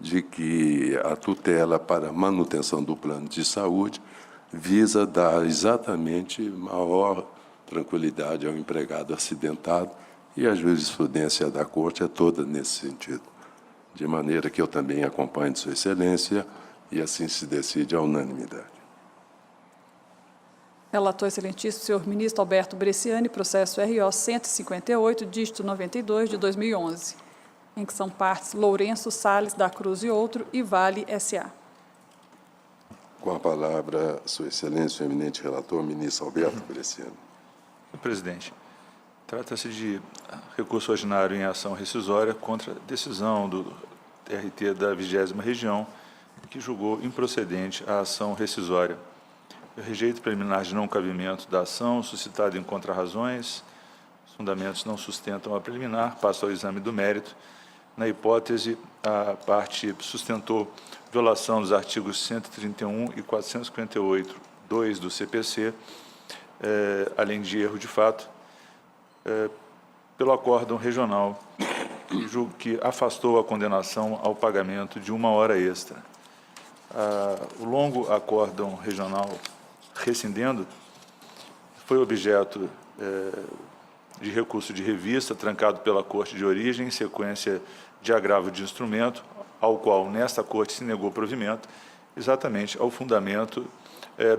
[SPEAKER 2] de que a tutela para manutenção do plano de saúde visa dar exatamente maior tranquilidade ao empregado acidentado, e a jurisprudência da Corte é toda nesse sentido. De maneira que eu também acompanho Sua Excelência, e assim se decide a unanimidade.
[SPEAKER 3] Relator excelentíssimo, senhor ministro Alberto Bresciani, processo RO 158, dígito 92, de 2011, em que são partes Lourenço Salles da Cruz e outro e Vale S.A.
[SPEAKER 2] Com a palavra, Sua Excelência, o eminente relator, ministro Alberto Bresciani.
[SPEAKER 9] Senhor presidente, trata-se de recurso ordinário em ação rescisória contra a decisão do TRT da 20ª Região, que julgou improcedente a ação rescisória rejeito preliminar de não cabimento da ação suscitada em contrarrazões. Os fundamentos não sustentam a preliminar, passo ao exame do mérito. Na hipótese, a parte sustentou violação dos artigos 131 e 458(2) do CPC, além de erro de fato, pelo acórdão regional, julgo que afastou a condenação ao pagamento de 1 hora extra. O longo acórdão regional rescindendo foi objeto de recurso de revista, trancado pela Corte de Origem, em sequência de agravo de instrumento, ao qual, nesta Corte, se negou provimento, exatamente ao fundamento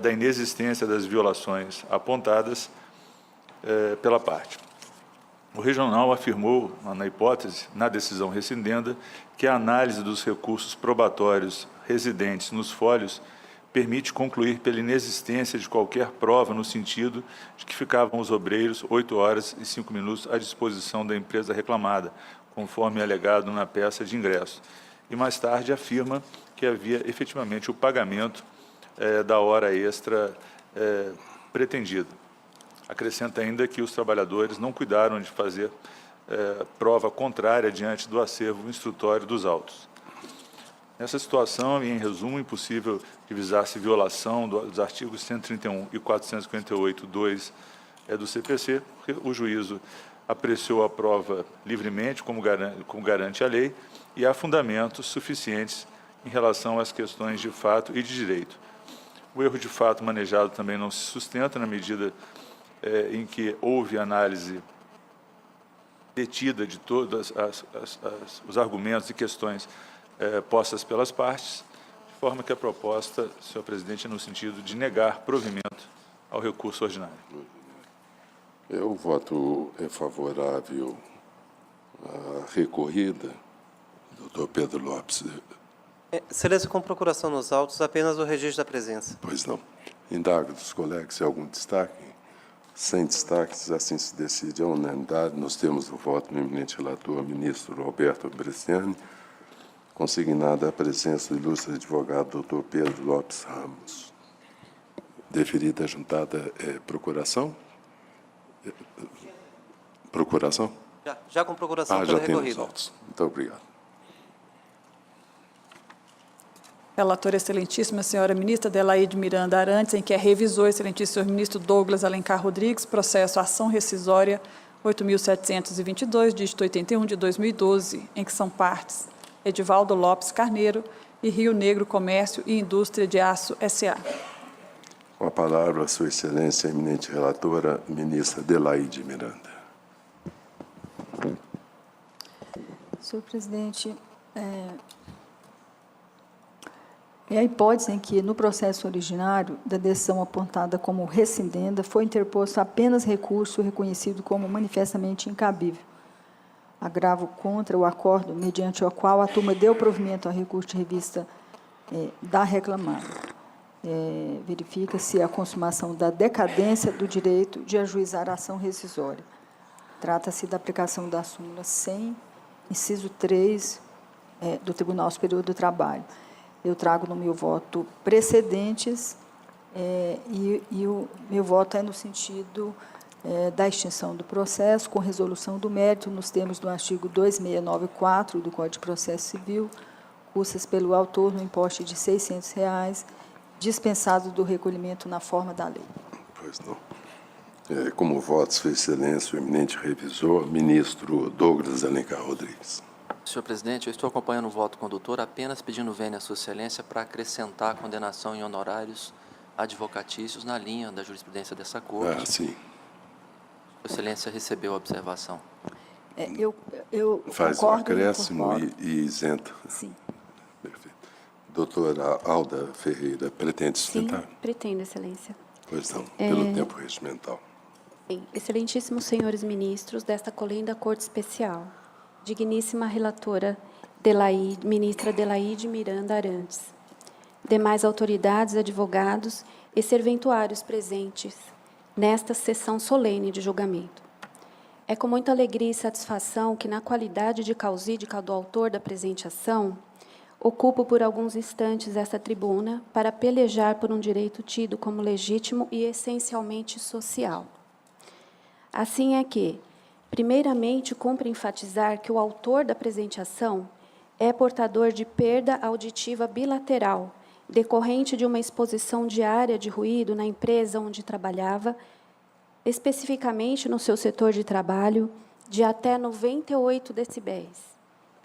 [SPEAKER 9] da inexistência das violações apontadas pela parte. O regional afirmou, na hipótese, na decisão rescindenda, que a análise dos recursos probatórios residentes nos fólios permite concluir pela inexistência de qualquer prova no sentido de que ficavam os obreiros 8 horas e 5 minutos à disposição da empresa reclamada, conforme alegado na peça de ingresso. E mais tarde afirma que havia efetivamente o pagamento da hora extra pretendida. Acrescenta ainda que os trabalhadores não cuidaram de fazer prova contrária diante do acervo instrutório dos autos. Nessa situação, e em resumo, impossível divisar-se violação dos artigos 131 e 458(2) do CPC, porque o juízo apreciou a prova livremente, como garante a lei, e há fundamentos suficientes em relação às questões de fato e de direito. O erro de fato manejado também não se sustenta na medida em que houve análise detida de todos os argumentos e questões postas pelas partes, de forma que a proposta, senhor presidente, é no sentido de negar provimento ao recurso ordinário.
[SPEAKER 2] O voto é favorável à recorrida. Doutor Pedro Lopes.
[SPEAKER 14] Excelência, com procuração nos autos, apenas o registro da presença.
[SPEAKER 2] Pois não. Indago dos colegas se há algum destaque. Sem destaques, assim se decide a unanimidade. Nós temos o voto do eminente relator, ministro Roberto Bresciani, consignada a presença do ilustre advogado doutor Pedro Lopes Ramos. Deferida a juntada procuração? Procuração?
[SPEAKER 14] Já com procuração pela
[SPEAKER 2] já
[SPEAKER 14] recorrida.
[SPEAKER 2] temos autos. Muito obrigado.
[SPEAKER 3] Relatora excelentíssima senhora ministra Adelaide Miranda Arantes, em que revisou excelentíssimo senhor ministro Douglas Alencar Rodrigues, processo ação rescisória 8.722, dígito 81 de 2012, em que são partes Edivaldo Lopes Carneiro e Rio Negro Comércio e Indústria de Aço S.A.
[SPEAKER 2] Com a palavra, a sua excelência, a eminente relatora, ministra Adelaide Miranda.
[SPEAKER 4] Senhor presidente, é a hipótese em que, no processo originário da decisão apontada como rescindenda, foi interposto apenas recurso reconhecido como manifestamente incabível. Agravo contra o acordo mediante o qual a turma deu provimento ao recurso de revista da reclamada. Verifica-se a consumação da decadência do direito de ajuizar a ação rescisória. Trata-se da aplicação da súmula 100, inciso 3, do Tribunal Superior do Trabalho. Eu trago no meu voto precedentes e o meu voto é no sentido da extinção do processo com resolução do mérito nos termos do artigo 2694 do Código de Processo Civil, custas pelo autor no importe de R$ 600, dispensado do recolhimento na forma da lei.
[SPEAKER 2] Pois não. Como votos, sua excelência, o eminente revisor, ministro Douglas Alencar Rodrigues.
[SPEAKER 11] Senhor presidente, eu estou acompanhando o voto condutor, apenas pedindo vênia à sua excelência para acrescentar a condenação em honorários advocatícios na linha da jurisprudência dessa Corte.
[SPEAKER 2] Sim.
[SPEAKER 11] Sua excelência recebeu a observação.
[SPEAKER 4] Eu
[SPEAKER 2] faz o acréscimo e isenta.
[SPEAKER 4] Sim.
[SPEAKER 2] Perfeito. Doutora Alda Ferreira, pretende sustentar?
[SPEAKER 15] Sim, pretendo, excelência.
[SPEAKER 2] Pois não, pelo tempo regimental.
[SPEAKER 15] Bem, excelentíssimos senhores ministros desta colenda Corte Especial, digníssima relatora ministra Adelaide Miranda Arantes, demais autoridades, advogados e serventuários presentes nesta sessão solene de julgamento. É com muita alegria e satisfação que, na qualidade de causídica do autor da presente ação, ocupo por alguns instantes esta tribuna para pelejar por um direito tido como legítimo e essencialmente social. Assim é que, primeiramente, cumpre enfatizar que o autor da presente ação é portador de perda auditiva bilateral, decorrente de uma exposição diária de ruído na empresa onde trabalhava, especificamente no seu setor de trabalho, de até 98 decibéis,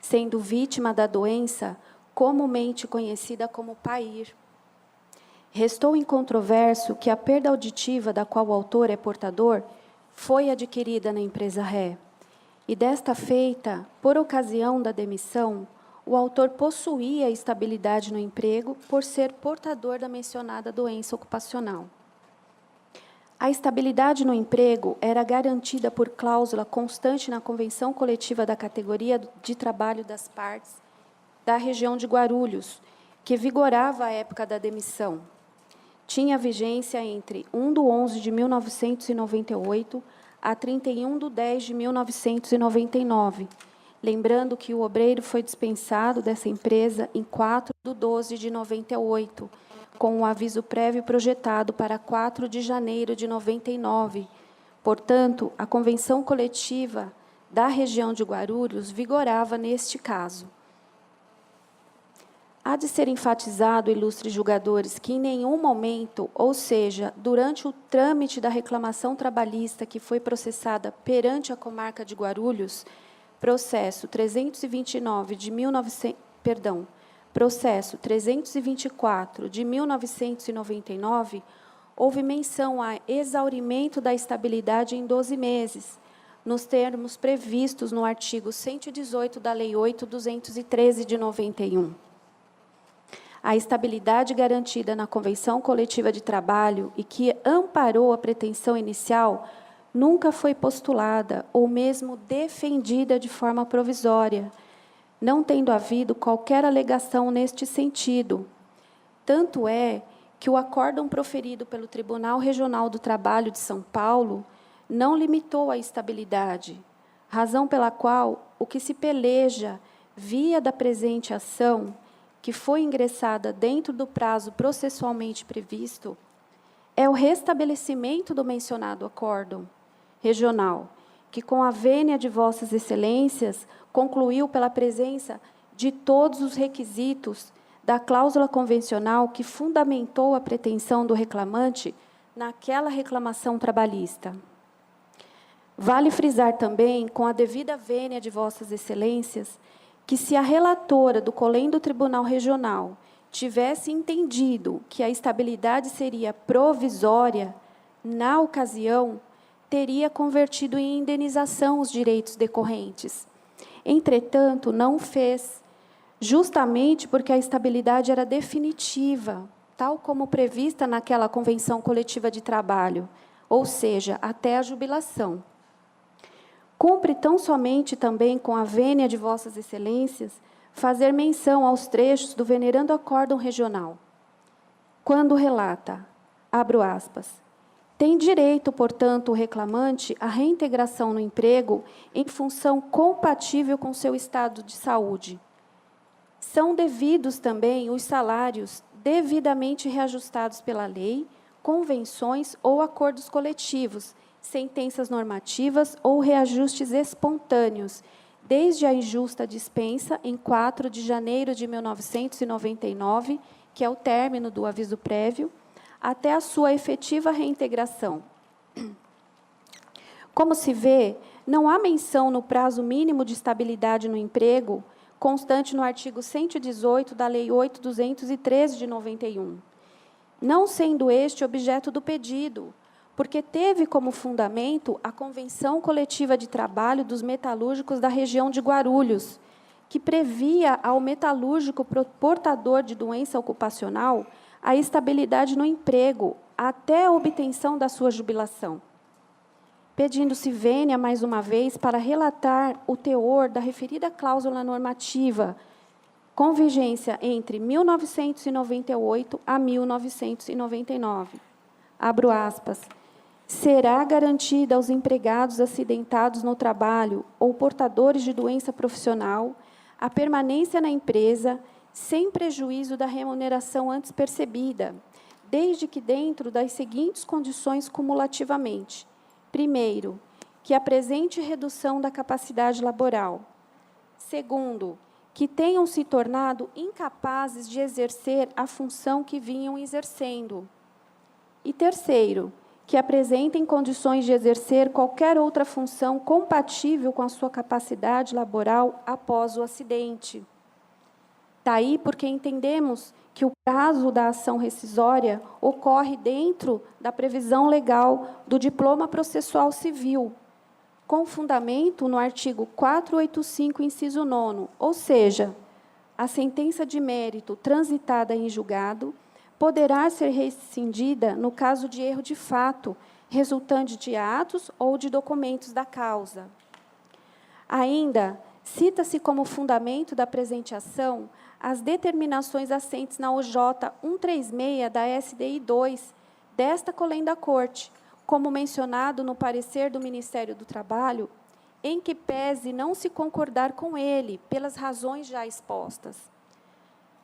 [SPEAKER 15] sendo vítima da doença comumente conhecida como PAIR. Restou incontroverso que a perda auditiva da qual o autor é portador foi adquirida na empresa ré, e desta feita, por ocasião da demissão, o autor possuía estabilidade no emprego por ser portador da mencionada doença ocupacional. A estabilidade no emprego era garantida por cláusula constante na Convenção Coletiva da Categoria de Trabalho das Partes da região de Guarulhos, que vigorava à época da demissão. Tinha vigência entre 1/11/1998 a 31/10/1999, lembrando que o obreiro foi dispensado dessa empresa em 4/12/98, com um aviso prévio projetado para 4 de janeiro de 99. Portanto, a Convenção Coletiva da região de Guarulhos vigorava neste caso. Há de ser enfatizado, ilustres julgadores, que em nenhum momento, ou seja, durante o trâmite da reclamação trabalhista que foi processada perante a comarca de Guarulhos, processo 324 de 1999, houve menção a exaurimento da estabilidade em 12 meses, nos termos previstos no artigo 118 da Lei 8.213 de 91. A estabilidade garantida na Convenção Coletiva de Trabalho e que amparou a pretensão inicial nunca foi postulada ou mesmo defendida de forma provisória, não tendo havido qualquer alegação neste sentido. Tanto é que o acórdão proferido pelo Tribunal Regional do Trabalho de São Paulo não limitou a estabilidade, razão pela qual o que se peleja via da presente ação, que foi ingressada dentro do prazo processualmente previsto, é o restabelecimento do mencionado acórdão regional, que, com a vênia de Vossas Excelências, concluiu pela presença de todos os requisitos da cláusula convencional que fundamentou a pretensão do reclamante naquela reclamação trabalhista. Vale frisar também, com a devida vênia de Vossas Excelências, que se a relatora do Colém do Tribunal Regional tivesse entendido que a estabilidade seria provisória, na ocasião, teria convertido em indenização os direitos decorrentes. Entretanto, não fez, justamente porque a estabilidade era definitiva, tal como prevista naquela Convenção Coletiva de Trabalho, ou seja, até a jubilação. Cumpre tão somente também, com a vênia de Vossas Excelências, fazer menção aos trechos do venerando acórdão regional, quando relata, abro aspas, tem direito, portanto, o reclamante à reintegração no emprego em função compatível com seu estado de saúde. São devidos também os salários devidamente reajustados pela lei, convenções ou acordos coletivos, sentenças normativas ou reajustes espontâneos, desde a injusta dispensa em 4 de janeiro de 1999, que é o término do aviso prévio, até a sua efetiva reintegração. Como se vê, não há menção no prazo mínimo de estabilidade no emprego, constante no artigo 118 da Lei 8.213 de 91, não sendo este objeto do pedido, porque teve como fundamento a Convenção Coletiva de Trabalho dos Metalúrgicos da região de Guarulhos, que previa ao metalúrgico portador de doença ocupacional a estabilidade no emprego até a obtenção da sua jubilação. Pedindo-se vênia, mais uma vez, para relatar o teor da referida cláusula normativa, com vigência entre 1998 a 1999. Abro aspas. Será garantida aos empregados acidentados no trabalho ou portadores de doença profissional a permanência na empresa sem prejuízo da remuneração antes percebida, desde que dentro das seguintes condições cumulativamente. Primeiro, que apresente redução da capacidade laboral. Segundo, que tenham se tornado incapazes de exercer a função que vinham exercendo. E terceiro, que apresentem condições de exercer qualquer outra função compatível com a sua capacidade laboral após o acidente. Daí porque entendemos que o prazo da ação rescisória ocorre dentro da previsão legal do diploma processual civil, com fundamento no artigo 485, inciso 9º, ou seja, a sentença de mérito transitada em julgado poderá ser rescindida no caso de erro de fato, resultante de atos ou de documentos da causa. Ainda, cita-se como fundamento da presente ação as determinações assentes na OJ 136 da SDI 2 desta colenda Corte, como mencionado no parecer do Ministério do Trabalho, em que pese não se concordar com ele, pelas razões já expostas.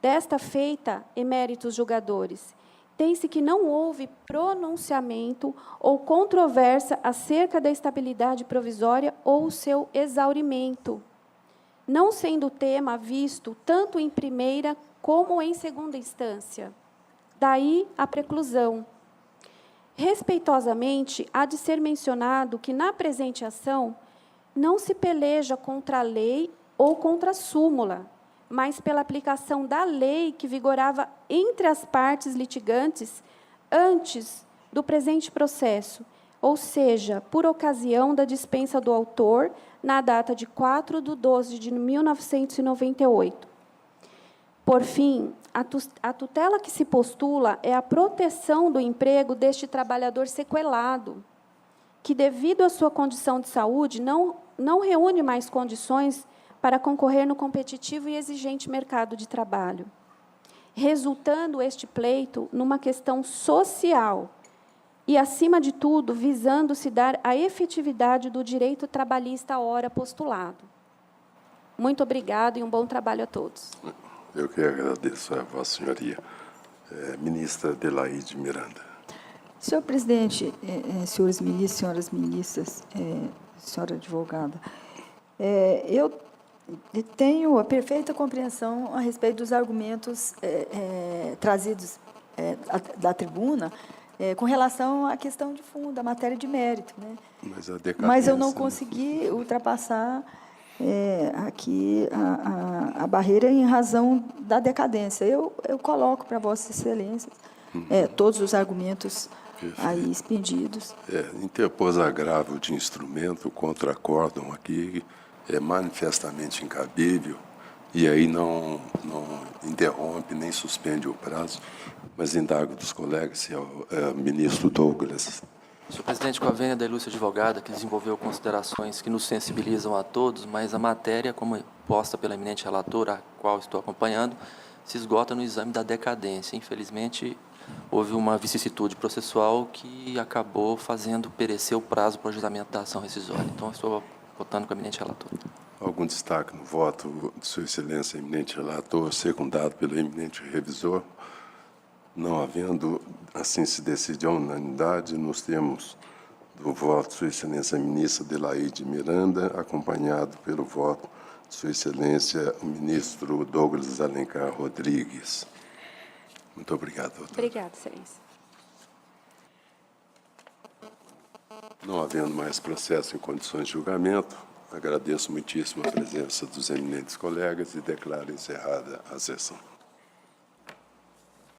[SPEAKER 15] Desta feita, eméritos julgadores, tem-se que não houve pronunciamento ou controvérsia acerca da estabilidade provisória ou seu exaurimento, não sendo o tema visto tanto em primeira como em segunda instância. Daí a preclusão. Respeitosamente, há de ser mencionado que, na presente ação, não se peleja contra a lei ou contra a súmula, mas pela aplicação da lei que vigorava entre as partes litigantes antes do presente processo, ou seja, por ocasião da dispensa do autor, na data de 4/12/1998. Por fim, a tutela que se postula é a proteção do emprego deste trabalhador sequelado, que, devido à sua condição de saúde, não reúne mais condições para concorrer no competitivo e exigente mercado de trabalho, resultando este pleito numa questão social e, acima de tudo, visando-se dar a efetividade do direito trabalhista à hora postulado. Muito obrigado e um bom trabalho a todos.
[SPEAKER 2] Eu que agradeço a Vossa Senhoria. Ministra Adelaide Miranda.
[SPEAKER 4] Senhor presidente, senhores ministros, senhoras ministras, senhora advogada, eu tenho a perfeita compreensão a respeito dos argumentos trazidos da tribuna com relação à questão de fundo, à matéria de mérito, né? Mas eu não consegui ultrapassar aqui a barreira em razão da decadência. Eu coloco para Vossa Excelência todos os argumentos aí expendidos.
[SPEAKER 2] Interpôs agravo de instrumento contra acórdão aqui é manifestamente incabível e aí não interrompe nem suspende o prazo, mas indago dos colegas se é o ministro Douglas.
[SPEAKER 11] Senhor presidente, com a vênia da ilustre advogada, que desenvolveu considerações que nos sensibilizam a todos, mas a matéria, como posta pela eminente relatora, a qual estou acompanhando, se esgota no exame da decadência. Infelizmente, houve uma vicissitude processual que acabou fazendo perecer o prazo para o ajuizamento da ação rescisória. Então, estou votando com a eminente relatora.
[SPEAKER 2] Algum destaque no voto de Sua Excelência, eminente relator, secundado pelo eminente revisor? Não havendo, assim se decide a unanimidade, nos temos do voto de Sua Excelência a ministra Adelaide Miranda, acompanhado pelo voto de Sua Excelência o ministro Douglas Alencar Rodrigues. Muito obrigado, doutor.
[SPEAKER 15] Obrigada, Excelência.
[SPEAKER 2] Não havendo mais processo em condições de julgamento, agradeço muitíssimo a presença dos eminentes colegas e declaro encerrada a sessão.